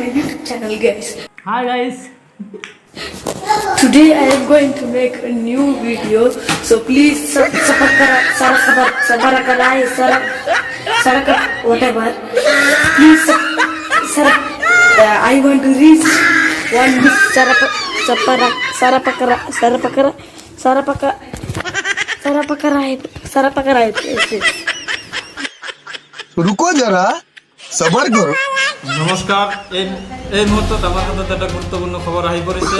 YouTube channel, guys. Hi guys. Today I am going to make a new video, so please whatever. Please I want to reach 1 रुको जरा सबर करो। নমস্কার, এই মুহূর্তে আমার হাতে একটা গুরুত্বপূর্ণ খবর আহি পড়েছে।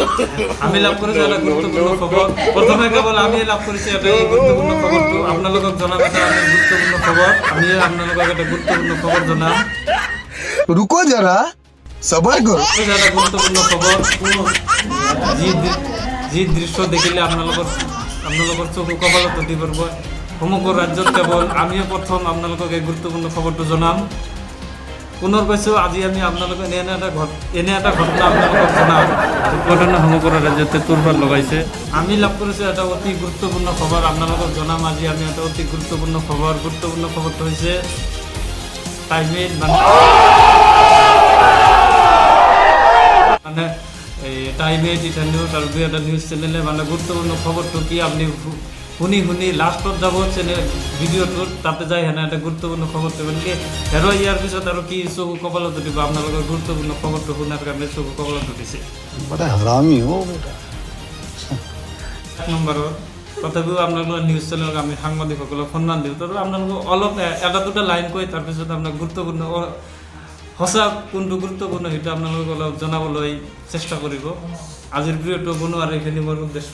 আমি লাভ করেছি একটা গুরুত্বপূর্ণ খবর। প্রথমে কেবল আমি লাভ করেছি একটা এই গুরুত্বপূর্ণ খবরটো আপোনালোকক জনাব এটা আমি গুরুত্বপূর্ণ খবর। আমি আপোনালোকক একটা গুরুত্বপূর্ণ খবর জনাম। रुको जरा सबर करो। এটা গুরুত্বপূর্ণ খবর। যি দৃশ্য দেখিলে আপোনালোকৰ চকু কপালত উঠি পৰিব। সমগ্ৰ ৰাজ্যত কেৱল আমিয়ে প্ৰথম আপোনালোকক এই গুৰুত্বপূৰ্ণ খবৰটো জনাম। পুনৰ কৈছোঁ, আজি আমি আপোনালোকে এনে এটা ঘটনা আপোনালোকক জনাম। ঘটনা সমগ্ৰ ৰাজ্যতে তোৰপাৰ লগাইছে। আমি লাভ কৰিছোঁ এটা অতি গুৰুত্বপূৰ্ণ খবৰ আপোনালোকক জনাম। আজি আমি এটা অতি গুৰুত্বপূৰ্ণ খবৰ। গুৰুত্বপূৰ্ণ খবৰটো হৈছে টাইমেট মানে টাইমেট এটা নিউজ আৰু দুই এটা নিউজ চেনেলে মানে গুৰুত্বপূৰ্ণ খবৰটো কি আপুনি শুনি লাষ্টত যাব চেনেল ভিডিঅ'টোত, তাতে যাই সেনে এটা গুৰুত্বপূৰ্ণ খবৰটো মানে হেৰ' ইয়াৰ পিছত আৰু কি চকু কপালত উঠিব আপোনালোকৰ গুৰুত্বপূৰ্ণ খবৰটো শুনাৰ কাৰণে চকু কপালত উঠিছে। এক নম্বৰত তথাপিও আপোনালোকৰ নিউজ চেনেলক আমি সাংবাদিকসকলক সন্মান দিওঁ। তথাপি আপোনালোকক অলপ এটা দুটা লাইন কৈ তাৰপিছত আপোনাক গুৰুত্বপূৰ্ণ সঁচা কোনটো গুৰুত্বপূৰ্ণ সেইটো আপোনালোকক অলপ জনাবলৈ চেষ্টা কৰিব। আজিৰ ভিডিঅ'টো বনোৱাৰ এইখিনি মোৰ উদ্দেশ্য।